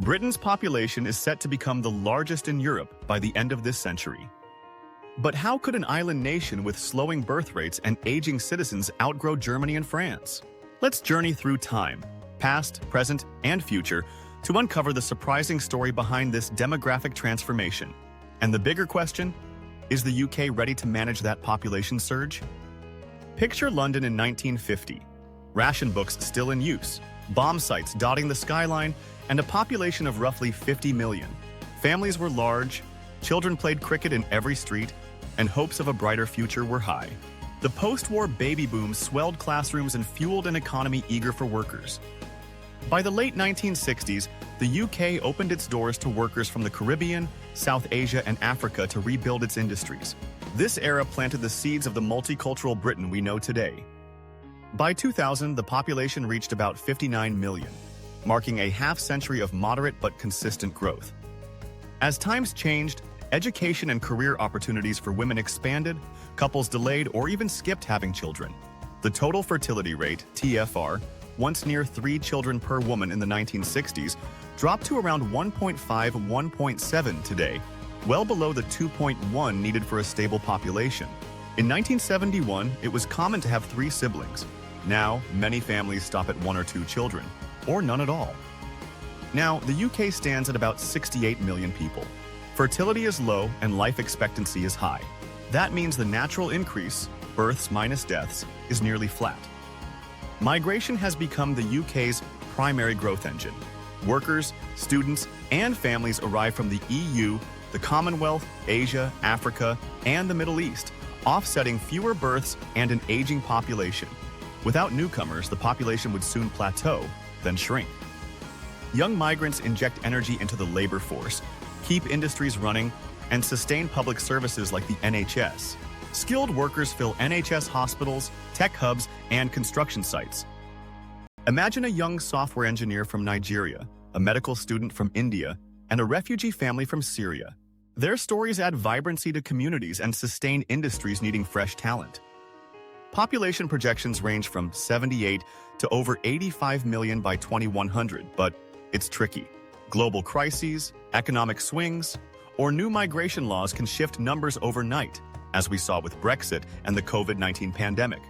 Britain's population is set to become the largest in Europe by the end of this century. But how could an island nation with slowing birth rates and aging citizens outgrow Germany and France? Let's journey through time, past, present, and future, to uncover the surprising story behind this demographic transformation. And the bigger question, is the UK ready to manage that population surge? Picture London in 1950. Ration books still in use, bomb sites dotting the skyline, and a population of roughly 50 million. Families were large, children played cricket in every street, and hopes of a brighter future were high. The post-war baby boom swelled classrooms and fueled an economy eager for workers. By the late 1960s, the UK opened its doors to workers from the Caribbean, South Asia, and Africa to rebuild its industries. This era planted the seeds of the multicultural Britain we know today. By 2000, the population reached about 59 million, marking a half-century of moderate but consistent growth. As times changed, education and career opportunities for women expanded, couples delayed or even skipped having children. The total fertility rate, TFR, once near 3 children per woman in the 1960s, dropped to around 1.5–1.7 today, well below the 2.1 needed for a stable population. In 1971, it was common to have 3 siblings. Now, many families stop at 1 or 2 children, or none at all. Now, the UK stands at about 68 million people. Fertility is low and life expectancy is high. That means the natural increase, births minus deaths, is nearly flat. Migration has become the UK's primary growth engine. Workers, students, and families arrive from the EU, the Commonwealth, Asia, Africa, and the Middle East, offsetting fewer births and an aging population. Without newcomers, the population would soon plateau, then shrink. Young migrants inject energy into the labor force, keep industries running, and sustain public services like the NHS. Skilled workers fill NHS hospitals, tech hubs, and construction sites. Imagine a young software engineer from Nigeria, a medical student from India, and a refugee family from Syria. Their stories add vibrancy to communities and sustain industries needing fresh talent. Population projections range from 78 to over 85 million by 2100, but it's tricky. Global crises, economic swings, or new migration laws can shift numbers overnight, as we saw with Brexit and the COVID-19 pandemic.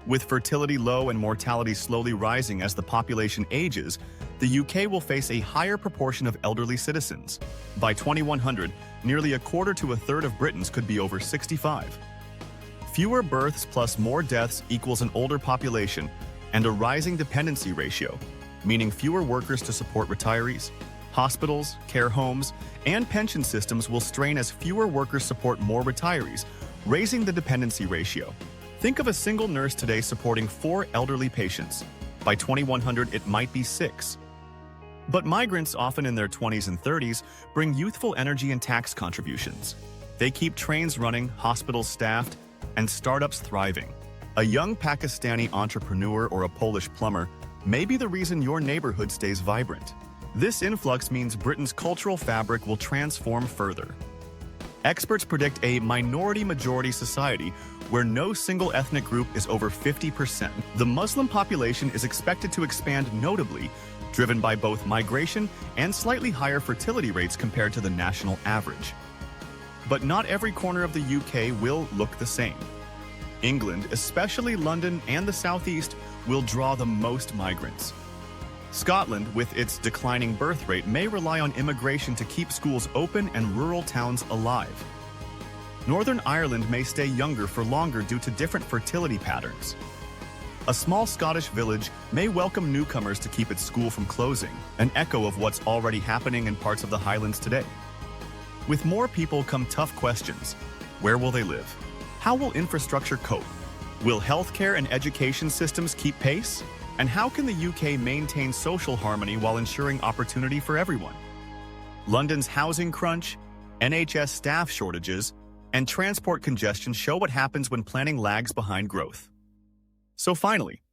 With fertility low and mortality slowly rising as the population ages, the UK will face a higher proportion of elderly citizens. By 2100, nearly a quarter to a third of Britons could be over 65. Fewer births plus more deaths equals an older population and a rising dependency ratio, meaning fewer workers to support retirees. Hospitals, care homes, and pension systems will strain as fewer workers support more retirees, raising the dependency ratio. Think of a single nurse today supporting 4 elderly patients. By 2100, it might be 6. But migrants, often in their 20s and 30s, bring youthful energy and tax contributions. They keep trains running, hospitals staffed, and startups thriving. A young Pakistani entrepreneur or a Polish plumber may be the reason your neighborhood stays vibrant. This influx means Britain's cultural fabric will transform further. Experts predict a minority-majority society where no single ethnic group is over 50%. The Muslim population is expected to expand notably, driven by both migration and slightly higher fertility rates compared to the national average. But not every corner of the UK will look the same. England, especially London and the southeast, will draw the most migrants. Scotland, with its declining birth rate, may rely on immigration to keep schools open and rural towns alive. Northern Ireland may stay younger for longer due to different fertility patterns. A small Scottish village may welcome newcomers to keep its school from closing, an echo of what's already happening in parts of the Highlands today. With more people come tough questions. Where will they live? How will infrastructure cope? Will healthcare and education systems keep pace? And how can the UK maintain social harmony while ensuring opportunity for everyone? London's housing crunch, NHS staff shortages, and transport congestion show what happens when planning lags behind growth. So finally,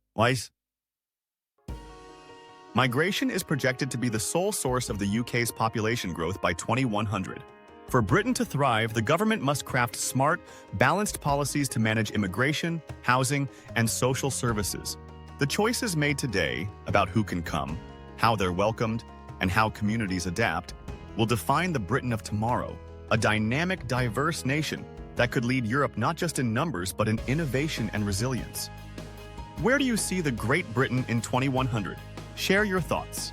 migration is projected to be the sole source of the UK's population growth by 2100. For Britain to thrive, the government must craft smart, balanced policies to manage immigration, housing, and social services. The choices made today about who can come, how they're welcomed, and how communities adapt will define the Britain of tomorrow, a dynamic, diverse nation that could lead Europe not just in numbers but in innovation and resilience. Where do you see the Great Britain in 2100? Share your thoughts.